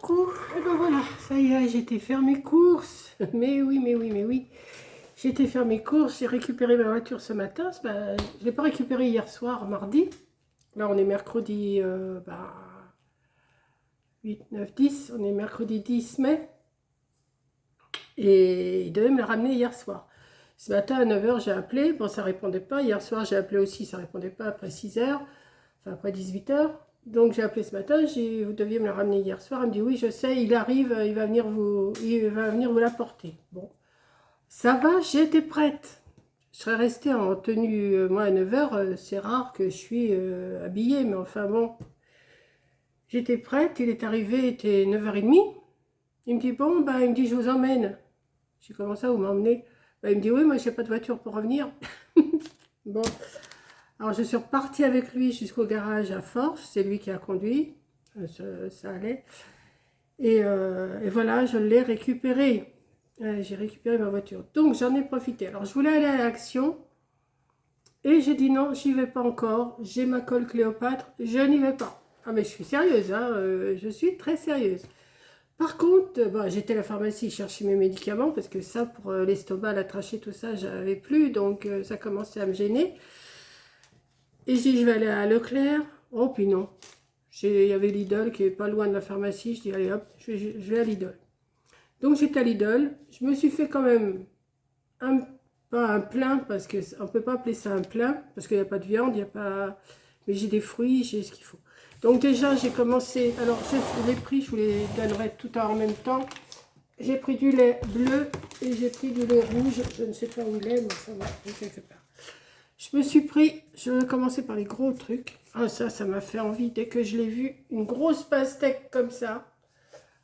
coucou. Et ben voilà, ça y est, j'ai été faire mes courses. Mais oui, mais oui, mais oui. J'ai été faire mes courses, j'ai récupéré ma voiture ce matin. Je ne l'ai pas récupérée hier soir, mardi. Là, on est mercredi 8, 9, 10. On est mercredi 10 mai. Et il devait me la ramener hier soir. Ce matin, à 9 h, j'ai appelé. Bon, ça répondait pas. Hier soir, j'ai appelé aussi, ça répondait pas après 6 h. Enfin, après 18 h. Donc j'ai appelé ce matin, vous deviez me la ramener hier soir. Elle me dit oui, je sais, il arrive, il va venir vous l'apporter. Bon, ça va, j'ai été prête. Je serais restée en tenue, moi à 9 h, c'est rare que je suis habillée, mais enfin bon. J'étais prête, il est arrivé, il était 9 h 30. Il me dit bon, il me dit je vous emmène. J'ai commencé à vous m'emmener. Il me dit oui, moi j'ai pas de voiture pour revenir. Bon. Alors je suis repartie avec lui jusqu'au garage à Forges, c'est lui qui a conduit, ça allait. Et voilà, je l'ai récupéré. J'ai récupéré ma voiture. Donc j'en ai profité. Alors je voulais aller à l'Action et j'ai dit non, j'y vais pas encore. J'ai ma colle Cléopâtre, je n'y vais pas. Ah mais je suis sérieuse, hein, je suis très sérieuse. Par contre, j'étais à la pharmacie chercher mes médicaments parce que ça, pour l'estomac, la trachée, tout ça, j'avais plus. Donc ça commençait à me gêner. Et j'ai dit, je vais aller à Leclerc. Oh, puis non. Il y avait Lidl qui est pas loin de la pharmacie. Je dis, allez hop, je vais à Lidl. Donc j'étais à Lidl. Je me suis fait quand même pas un plein, parce qu'on ne peut pas appeler ça un plein, parce qu'il n'y a pas de viande, il n'y a pas... Mais j'ai des fruits, j'ai ce qu'il faut. Donc déjà, j'ai commencé... Alors, les prix, je vous les donnerai tout en même temps. J'ai pris du lait bleu et j'ai pris du lait rouge. Je ne sais pas où il est, mais ça va, quelque part. Je vais commencer par les gros trucs. Ah, ça m'a fait envie. Dès que je l'ai vu, une grosse pastèque comme ça.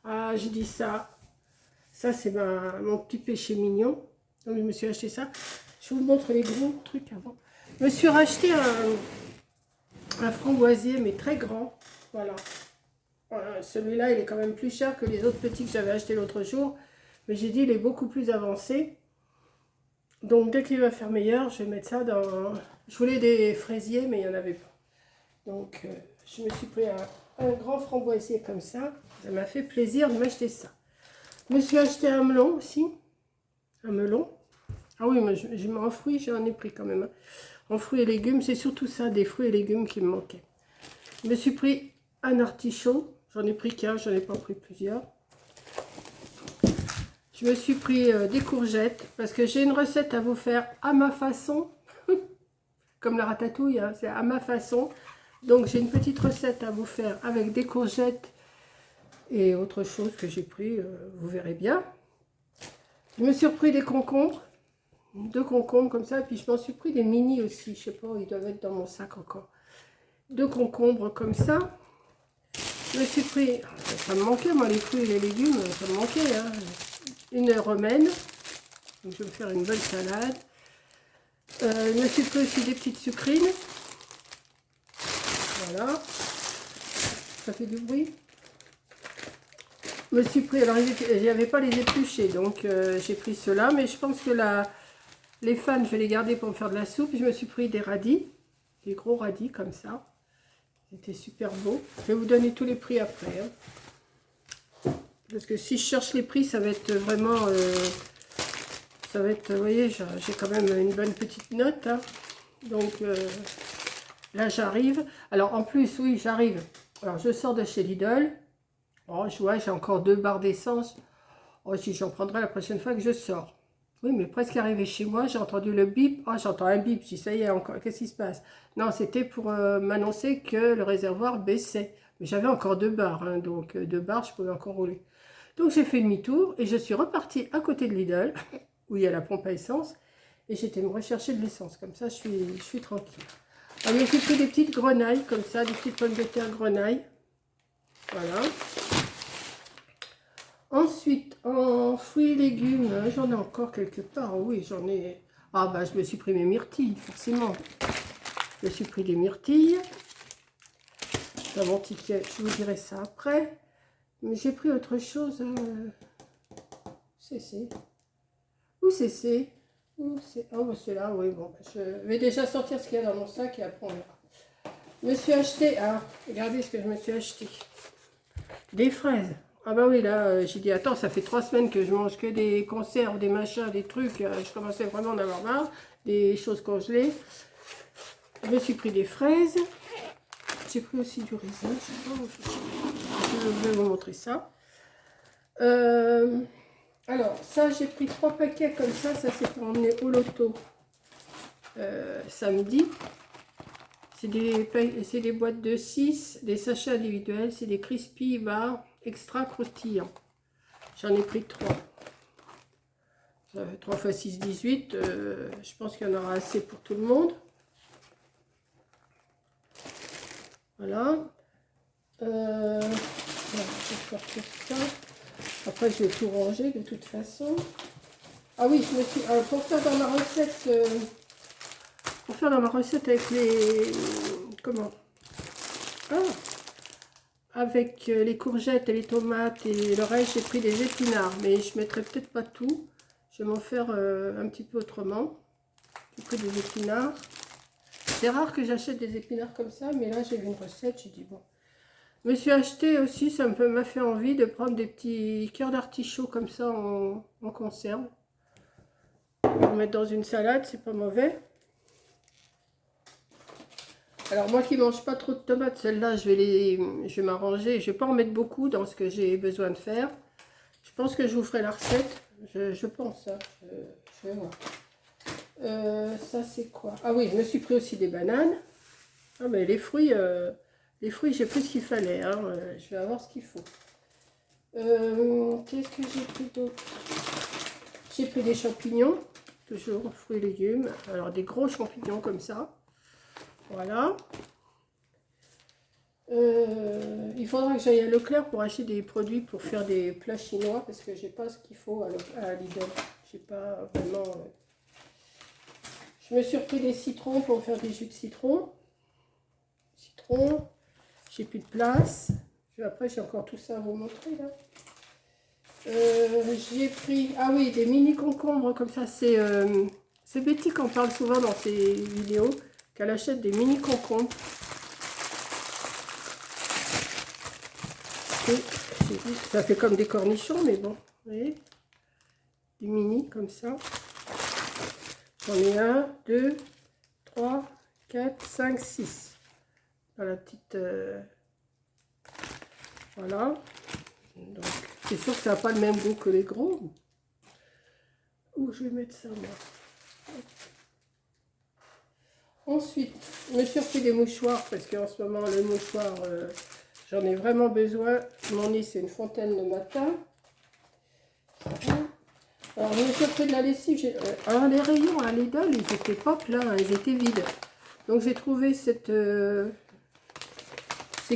Ah, j'ai dit ça. Ça, c'est mon petit péché mignon. Donc, je me suis acheté ça. Je vous montre les gros trucs avant. Je me suis racheté un framboisier, mais très grand. Voilà. Celui-là, il est quand même plus cher que les autres petits que j'avais achetés l'autre jour. Mais j'ai dit, il est beaucoup plus avancé. Donc, dès qu'il va faire meilleur, je vais mettre ça dans... Je voulais des fraisiers, mais il n'y en avait pas. Donc, je me suis pris un grand framboisier comme ça. Ça m'a fait plaisir de m'acheter ça. Je me suis acheté un melon aussi. Un melon. Ah oui, moi, en fruits, j'en ai pris quand même. En fruits et légumes, c'est surtout ça, des fruits et légumes qui me manquaient. Je me suis pris un artichaut. J'en ai pris qu'un, j'en ai pas pris plusieurs. Je me suis pris des courgettes, parce que j'ai une recette à vous faire à ma façon. Comme la ratatouille, hein, c'est à ma façon. Donc j'ai une petite recette à vous faire avec des courgettes et autre chose que j'ai pris, vous verrez bien. Je me suis pris des concombres, 2 concombres comme ça, et puis je m'en suis pris des mini aussi, je sais pas, ils doivent être dans mon sac encore. 2 concombres comme ça. Je me suis pris, ça me manquait moi les fruits et les légumes, ça me manquait, hein. Une romaine, donc je vais me faire une bonne salade. Je me suis pris aussi des petites sucrines. Voilà. Ça fait du bruit. Je me suis pris, alors il n'y avait pas les épluchés, donc j'ai pris ceux-là, mais je pense que les fans, je vais les garder pour me faire de la soupe. Je me suis pris des radis, des gros radis comme ça. C'était super beau. Je vais vous donner tous les prix après. Hein. Parce que si je cherche les prix, ça va être vraiment... ça va être, vous voyez, j'ai quand même une bonne petite note. Hein. Donc là, j'arrive. Alors en plus, oui, j'arrive. Alors je sors de chez Lidl. Oh, je vois, j'ai encore 2 barres d'essence. Oh, si j'en prendrai la prochaine fois que je sors. Oui, mais presque arrivé chez moi, j'ai entendu le bip. Oh, j'entends un bip. Je dis, ça y est, encore, qu'est-ce qui se passe? Non, c'était pour m'annoncer que le réservoir baissait. Mais j'avais encore 2 barres, hein, donc 2 barres, je pouvais encore rouler. Donc j'ai fait demi-tour et je suis repartie à côté de Lidl, où il y a la pompe à essence. Et j'étais me rechercher de l'essence. Comme ça, je suis tranquille. Alors, j'ai pris des petites grenailles, comme ça, des petites pommes de terre grenailles. Voilà. Ensuite, en fruits et légumes, j'en ai encore quelque part. Oui, j'en ai... Ah, je me suis pris mes myrtilles, forcément. Je me suis pris des myrtilles. Dans mon ticket, je vous dirai ça après. Mais j'ai pris autre chose. CC. Où CC? Où c'est... Oh, c'est là, oui, bon. Je vais déjà sortir ce qu'il y a dans mon sac et après on verra. Je me suis acheté... Ah, regardez ce que je me suis acheté. Des fraises. Ah bah oui, là, j'ai dit, attends, ça fait 3 semaines que je mange que des conserves, des machins, des trucs. Je commençais vraiment à en avoir marre. Des choses congelées. Je me suis pris des fraises. J'ai pris aussi du raisin. Je vais vous montrer ça. Alors, ça, j'ai pris 3 paquets comme ça. Ça, c'est pour emmener au loto samedi. C'est des boîtes de 6, des sachets individuels. C'est des crispy bars extra croustillants. J'en ai pris 3. 3 x 6, 18. Je pense qu'il y en aura assez pour tout le monde. Voilà. Je vais sortir ça. Après, je vais tout ranger de toute façon. Ah oui, je me suis, pour faire dans ma recette avec les... Comment? Avec les courgettes et les tomates et le reste, j'ai pris des épinards. Mais je ne mettrai peut-être pas tout. Je vais m'en faire un petit peu autrement. J'ai pris des épinards. C'est rare que j'achète des épinards comme ça, mais là, j'ai vu une recette, j'ai dit bon. Je me suis acheté aussi, ça m'a fait envie de prendre des petits cœurs d'artichaut comme ça en conserve. Pour mettre dans une salade, c'est pas mauvais. Alors moi qui mange pas trop de tomates, celles-là, je vais m'arranger. Je vais pas en mettre beaucoup dans ce que j'ai besoin de faire. Je pense que je vous ferai la recette. Je pense, hein. Je vais voir. Ça c'est quoi? Ah oui, je me suis pris aussi des bananes. Ah mais les fruits, j'ai pris ce qu'il fallait. Hein. Je vais avoir ce qu'il faut. Qu'est-ce que j'ai pris d'autre? J'ai pris des champignons, toujours fruits et légumes. Alors des gros champignons comme ça. Voilà. Il faudra que j'aille à Leclerc pour acheter des produits pour faire des plats chinois parce que j'ai pas ce qu'il faut à Lidl. J'ai pas vraiment. Je me suis repris des citrons pour faire des jus de citron. J'ai plus de place. Après, j'ai encore tout ça à vous montrer là. J'ai pris, ah oui, des mini concombres comme ça. C'est Betty qui en parle souvent dans ses vidéos, qu'elle achète des mini concombres. Et ça fait comme des cornichons, mais bon, vous voyez, des mini comme ça. J'en ai 1, 2, 3, 4, 5, 6. Dans la petite... voilà. Donc, c'est sûr que ça n'a pas le même goût que les gros. Où je vais mettre ça, moi. Ensuite, je me suis repris des mouchoirs parce qu'en ce moment, le mouchoir, j'en ai vraiment besoin. Mon nez, c'est une fontaine le matin. Alors, je me suis repris de la lessive. Alors, les rayons à Lidl, ils n'étaient pas pleins, hein, ils étaient vides. Donc, j'ai trouvé ces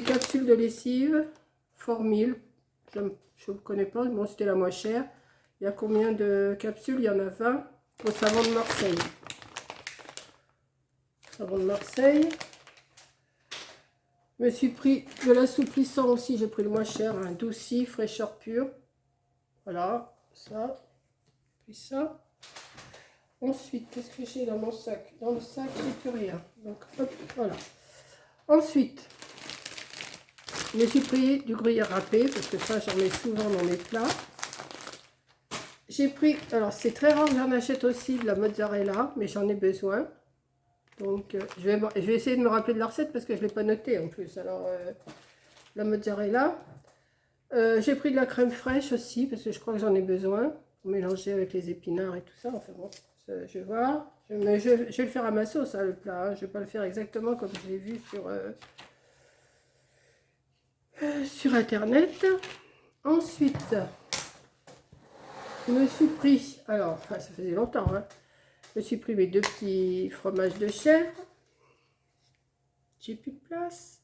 capsules de lessive Formule. Je ne connais pas, bon, c'était la moins chère. Il y a combien de capsules? Il y en a 20 au savon de Marseille. Savon de Marseille. Je me suis pris de l'assouplissant aussi, j'ai pris le moins cher, un Doucy, fraîcheur pure. Voilà, ça. Puis ça. Ensuite, qu'est-ce que j'ai dans mon sac? Dans le sac, j'ai plus rien. Donc, hop, voilà. Ensuite, je me suis pris du gruyère râpé, parce que ça, j'en mets souvent dans mes plats. J'ai pris, alors c'est très rare que j'en achète aussi de la mozzarella, mais j'en ai besoin. Donc, je vais essayer de me rappeler de la recette, parce que je ne l'ai pas noté en plus. Alors, la mozzarella. J'ai pris de la crème fraîche aussi, parce que je crois que j'en ai besoin, pour mélanger avec les épinards et tout ça. Enfin bon, je vais voir. Je vais le faire à ma sauce, hein, le plat. Hein. Je ne vais pas le faire exactement comme je l'ai vu sur Internet. Ensuite, je me suis pris, alors, ça faisait longtemps, hein, je me suis pris mes 2 petits fromages de chèvre. J'ai plus de place.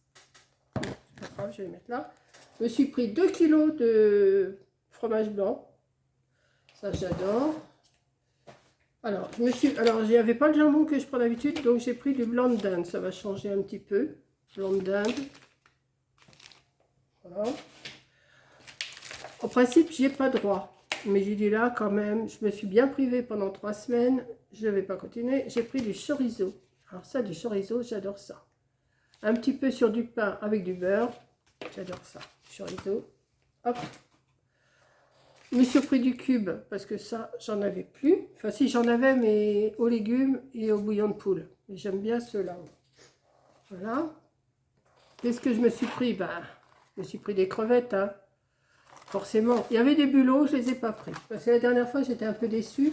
C'est pas grave, je vais les mettre là. Je me suis pris 2 kilos de fromage blanc. Ça, j'adore. Alors, il n'y avait pas le jambon que je prends d'habitude, donc j'ai pris du blanc de dinde. Ça va changer un petit peu. Blanc de dinde. Voilà. En principe, j'y ai pas droit. Mais j'ai dit là, quand même, je me suis bien privée pendant 3 semaines. Je ne vais pas continuer. J'ai pris du chorizo. Alors ça, du chorizo, j'adore ça. Un petit peu sur du pain avec du beurre. J'adore ça. Chorizo. Hop. Je me suis pris du cube parce que ça, j'en avais plus. Enfin, si j'en avais, mais aux légumes et au bouillon de poule. J'aime bien ceux-là. Voilà. Qu'est-ce que je me suis pris? Ben, je me suis pris des crevettes, hein. Forcément. Il y avait des bulots, je les ai pas pris. Parce que la dernière fois, j'étais un peu déçue.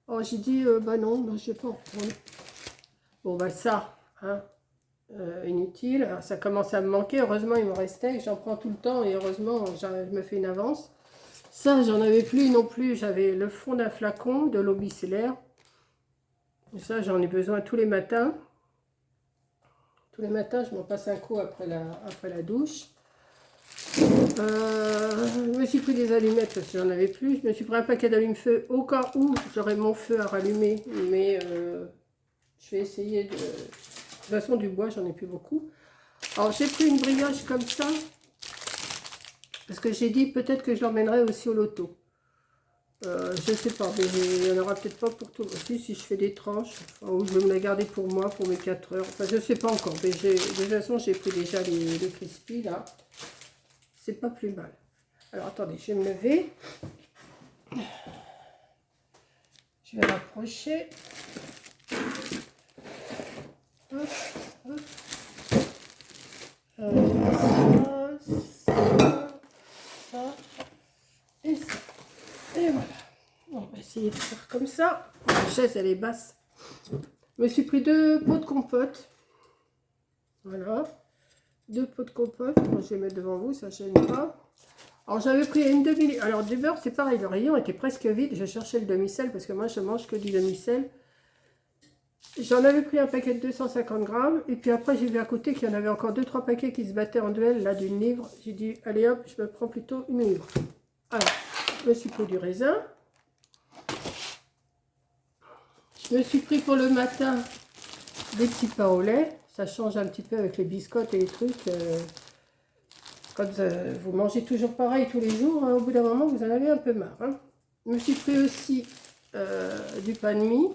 Oh, j'ai dit, bah non, bah, je vais pas en prendre. Bon, bah ça, hein, inutile. Alors, ça commence à me manquer. Heureusement, il me restait. J'en prends tout le temps et heureusement, je me fais une avance. Ça, j'en avais plus non plus. J'avais le fond d'un flacon de l'eau bicellaire. Ça, j'en ai besoin tous les matins. Tous les matins, je m'en passe un coup après la douche. Je me suis pris des allumettes parce que j'en avais plus. Je me suis pris un paquet d'allume-feu au cas où j'aurais mon feu à rallumer. Mais je vais essayer de... De toute façon, du bois, j'en ai plus beaucoup. Alors, j'ai pris une brioche comme ça. Parce que j'ai dit peut-être que je l'emmènerai aussi au loto. Je sais pas, mais il n'y en aura peut-être pas pour tout le monde. Si je fais des tranches, enfin, ou je vais me la garder pour moi, pour mes 4 heures. Enfin, je sais pas encore. Mais de toute façon, j'ai pris déjà les crispy là. C'est pas plus mal. Alors, attendez, je vais me lever. Je vais rapprocher. Hop, hop. Ça, et ça. Et voilà. Bon, on va essayer de faire comme ça. La chaise, elle est basse. Je me suis pris 2 pots de compote. Voilà. 2 pots de compote. Bon, je vais mettre devant vous, ça ne gêne pas. Alors, j'avais pris une demi... Alors, du beurre, c'est pareil. Le rayon était presque vide. Je cherchais le demi-sel parce que moi, je mange que du demi-sel. J'en avais pris un paquet de 250 grammes. Et puis après, j'ai vu à côté qu'il y en avait encore 2-3 paquets qui se battaient en duel, là, d'une livre. J'ai dit, allez hop, je me prends plutôt une livre. Alors, je me suis pris du raisin. Je me suis pris pour le matin des petits pains au lait. Ça change un petit peu avec les biscottes et les trucs. Quand vous mangez toujours pareil tous les jours, hein, au bout d'un moment, vous en avez un peu marre. Hein. Je me suis pris aussi du pain de mie.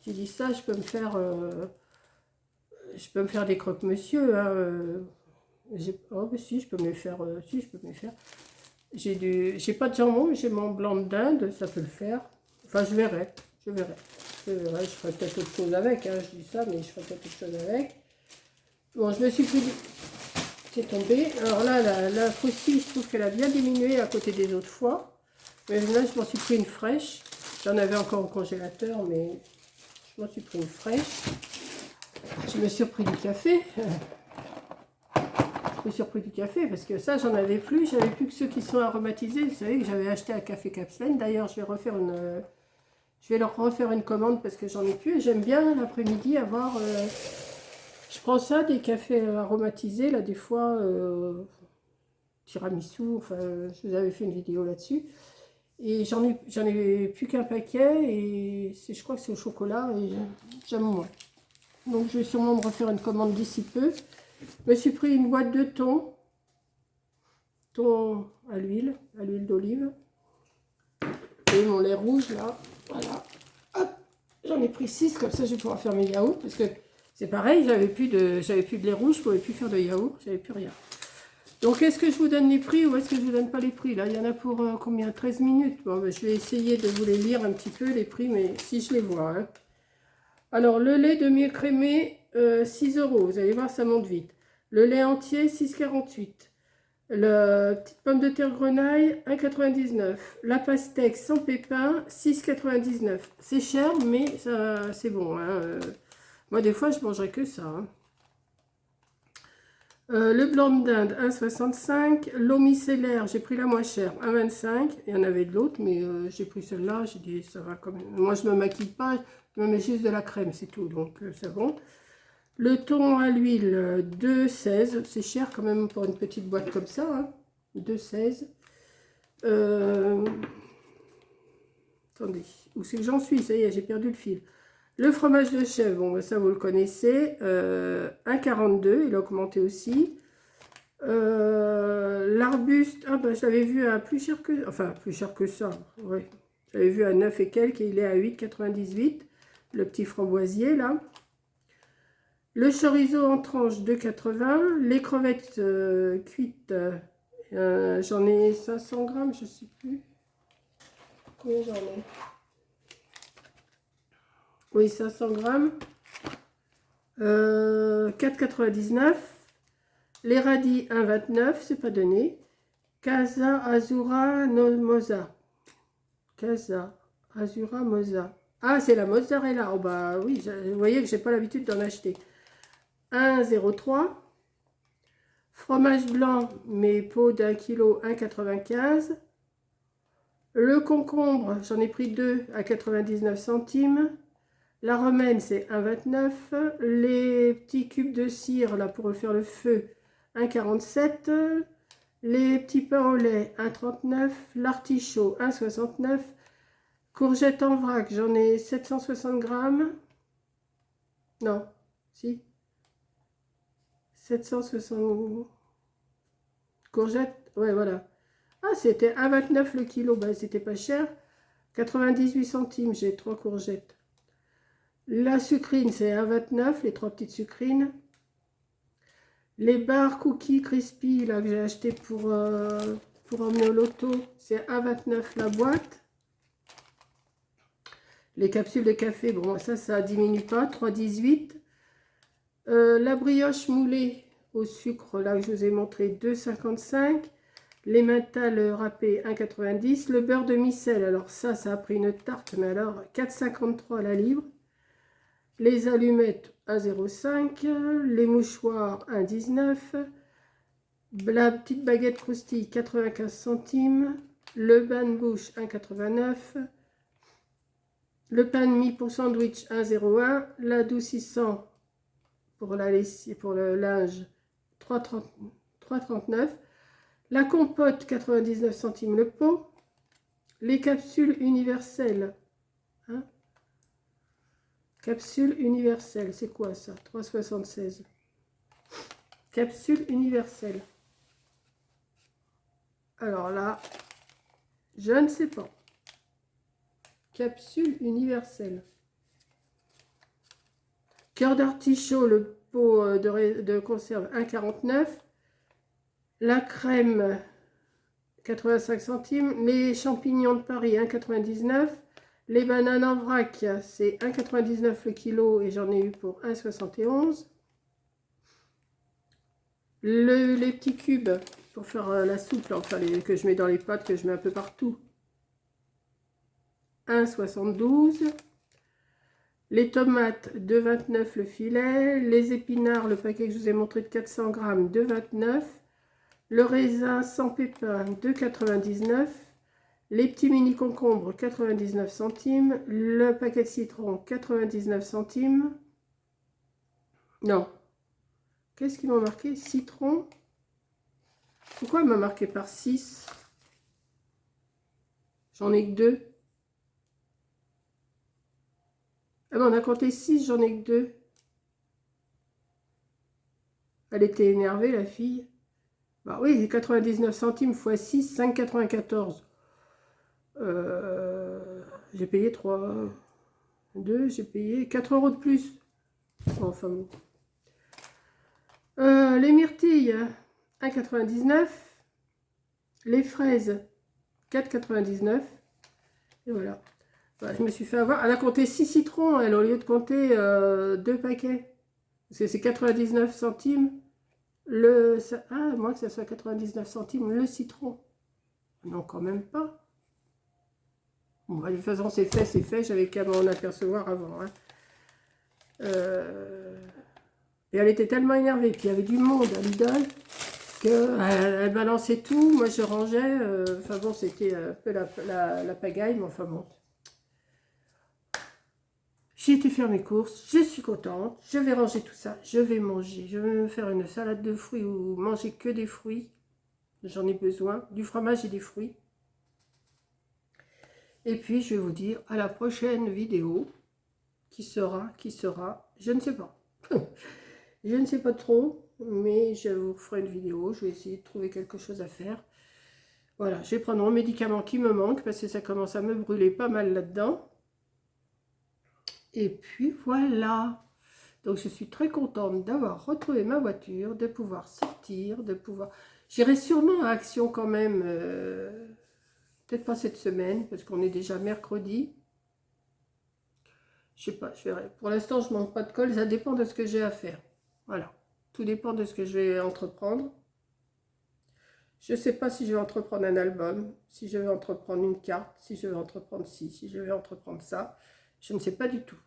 J'ai dit ça, je peux me faire des croque-monsieur. Hein, oh, mais si, je peux me les faire. Si, je peux me les faire. J'ai pas de jambon, mais j'ai mon blanc de dinde, ça peut le faire. Enfin, je verrai. Je ferai peut-être autre chose avec. Hein, je dis ça, mais je ferai peut-être autre chose avec. Bon, je me suis pris. C'est tombé. Alors là, la faucille, je trouve qu'elle a bien diminué à côté des autres fois. Mais là, je m'en suis pris une fraîche. J'en avais encore au congélateur, mais je m'en suis pris une fraîche. Je me suis pris du café. Je me suis repris du café parce que ça, j'en avais plus. J'avais plus que ceux qui sont aromatisés. Vous savez que j'avais acheté un café Capsule. D'ailleurs, je vais leur refaire une commande parce que j'en ai plus. J'aime bien l'après-midi avoir... je prends ça, des cafés aromatisés, là, des fois, tiramisu, enfin, je vous avais fait une vidéo là-dessus. Et j'en ai plus qu'un paquet, et je crois que c'est au chocolat, et j'aime moins. Donc, je vais sûrement me refaire une commande d'ici peu. Je me suis pris une boîte de thon à l'huile d'olive. Et mon lait rouge, là, voilà. Hop, j'en ai pris 6, comme ça, je vais pouvoir faire mes yaourts, parce que c'est pareil, j'avais plus de lait rouge, je ne pouvais plus faire de yaourt, j'avais plus rien. Donc, est-ce que je vous donne les prix ou est-ce que je vous donne pas les prix? Là, il y en a pour combien? 13 minutes. Bon, ben, je vais essayer de vous les lire un petit peu, les prix, mais si je les vois. Hein. Alors, le lait demi-écrémé, 6 €. Vous allez voir, ça monte vite. Le lait entier, 6,48 €. La petite pomme de terre grenaille, 1,99 €. La pastèque sans pépins, 6,99 €. C'est cher, mais c'est bon. Hein. Moi, des fois, je mangerais que ça. Hein. Le blanc de dinde, 1,65 €. L'eau micellaire, j'ai pris la moins chère, 1,25 €. Il y en avait de l'autre, mais j'ai pris celle-là. J'ai dit, ça va quand même. Moi, je ne me maquille pas, je me mets juste de la crème, c'est tout. Donc, c'est bon. Le thon à l'huile, 2,16 €. C'est cher quand même pour une petite boîte comme ça. Hein. 2,16 €. Attendez, où c'est que j'en suis? Ça y est, j'ai perdu le fil. Le fromage de chèvre, bon, ça vous le connaissez, 1,42 €, il a augmenté aussi. L'arbuste, ah ben je l'avais vu à plus cher que ça, ouais. J'avais vu à 9 et quelques et il est à 8,98 €, le petit framboisier là. Le chorizo en tranches, 2,80 €. Les crevettes cuites, j'en ai 500 grammes, je ne sais plus. Combien j'en ai? Oui, 500 grammes. 4,99. Les radis, 1,29. C'est pas donné. Casa Azura no Moza. Casa Azura Moza. Ah, c'est la mozzarella. Oh bah oui, vous voyez que j'ai pas l'habitude d'en acheter. 1,03. Fromage blanc, mes pots d'1 kg, 1,95. Le concombre, j'en ai pris 2 à 99 centimes. La romaine, c'est 1,29. Les petits cubes de cire, là, pour refaire le feu, 1,47. Les petits pains au lait, 1,39. L'artichaut, 1,69. Courgettes en vrac, j'en ai 760 grammes. Non, si. 760 courgettes, ouais, voilà. Ah, c'était 1,29 le kilo, bah, c'était pas cher. 98 centimes, j'ai 3 courgettes. La sucrine, c'est 1,29, les 3 petites sucrines. Les barres cookies crispy, là, que j'ai acheté pour emmener au loto, c'est 1,29 la boîte. Les capsules de café, bon, ça diminue pas, 3,18. La brioche moulée au sucre, là, que je vous ai montré, 2,55. Les mentales râpées, 1,90. Le beurre de micelle, alors ça a pris une tarte, mais alors 4,53 la livre. Les allumettes, 1,05. Les mouchoirs, 1,19. La petite baguette croustille, 95 centimes. Le bain de bouche, 1,89. Le pain de mie pour sandwich, 1,01. L'adoucissant pour la lessive, pour le linge, 3,39. La compote, 99 centimes le pot. Les capsules universelles. Hein, capsule universelle, c'est quoi ça? 3,76. Capsule universelle. Alors là, je ne sais pas. Capsule universelle. Cœur d'artichaut, le pot de conserve, 1,49. La crème, 85 centimes. Les champignons de Paris, 1,99. Les bananes en vrac, c'est 1,99 le kilo et j'en ai eu pour 1,71. Les petits cubes pour faire la soupe, là, enfin que je mets dans les pâtes, que je mets un peu partout, 1,72. Les tomates, 2,29 le filet. Les épinards, le paquet que je vous ai montré de 400 grammes, 2,29. Le raisin sans pépins, 2,99. Les petits mini concombres, 99 centimes. Le paquet de citron, 99 centimes. Non. Qu'est-ce qu'ils m'ont marqué? Citron. Pourquoi elle m'a marqué par 6? J'en ai que 2. Ah ben, on a compté 6, j'en ai que 2. Elle était énervée, la fille. Bah oui, 99 centimes x 6, 5,94. J'ai payé 3, 2, j'ai payé 4 euros de plus. Enfin bon. Les myrtilles, 1,99. Les fraises, 4,99. Et voilà. Bah, je me suis fait avoir. Elle a compté 6 citrons, elle, au lieu de compter 2 paquets. Parce que c'est 99 centimes. Ah, moi que ça soit 99 centimes le citron. Non, quand même pas. Bon, bah, de toute façon, c'est fait. J'avais qu'à m'en apercevoir avant. Hein. Et elle était tellement énervée. Puis il y avait du monde à Lidl qu'elle balançait tout. Moi, je rangeais. Enfin bon, c'était un peu la pagaille, mais enfin bon. J'ai été faire mes courses, je suis contente, je vais ranger tout ça, je vais manger, je vais me faire une salade de fruits ou manger que des fruits, j'en ai besoin, du fromage et des fruits. Et puis je vais vous dire à la prochaine vidéo, qui sera, je ne sais pas. Je ne sais pas trop, mais je vous ferai une vidéo, je vais essayer de trouver quelque chose à faire. Voilà, je vais prendre mon médicament qui me manque, parce que ça commence à me brûler pas mal là-dedans. Et puis voilà, donc je suis très contente d'avoir retrouvé ma voiture, de pouvoir sortir, de pouvoir... J'irai sûrement à Action quand même Peut-être pas cette semaine, parce qu'on est déjà mercredi. Je sais pas, je verrai. Pour l'instant, je manque pas de colle, ça dépend de ce que j'ai à faire. Voilà. Tout dépend de ce que je vais entreprendre. Je ne sais pas si je vais entreprendre un album, si je vais entreprendre une carte, si je vais entreprendre ci, si je vais entreprendre ça. Je ne sais pas du tout.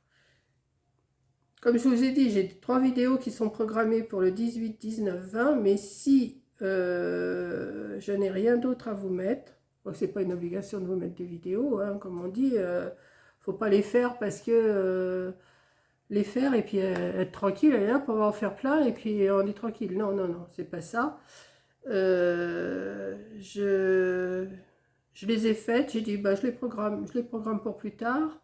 Comme je vous ai dit, j'ai 3 vidéos qui sont programmées pour le 18, 19, 20, mais si je n'ai rien d'autre à vous mettre, bon, ce n'est pas une obligation de vous mettre des vidéos, hein, comme on dit, faut pas les faire parce que les faire et puis être tranquille, et hop, on va en faire plein et puis on est tranquille. Non, non, non, c'est pas ça. Je les ai faites, j'ai dit bah, je les programme pour plus tard.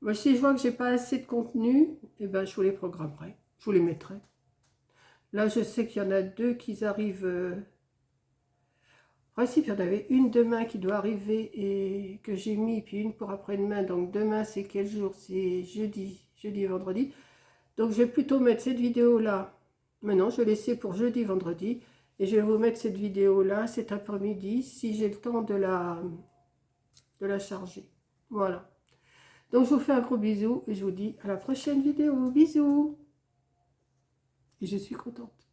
Moi, si je vois que j'ai pas assez de contenu, eh ben, je vous les programmerai, je vous les mettrai. Là, je sais qu'il y en a 2 qui arrivent. En principe, il y en avait une demain qui doit arriver et que j'ai mis, puis une pour après-demain. Donc demain, c'est quel jour? C'est jeudi et vendredi. Donc je vais plutôt mettre cette vidéo-là. Maintenant, je vais laisser pour jeudi, vendredi. Et je vais vous mettre cette vidéo-là cet après-midi, si j'ai le temps de la charger. Voilà. Donc je vous fais un gros bisou et je vous dis à la prochaine vidéo. Bisous. Et je suis contente.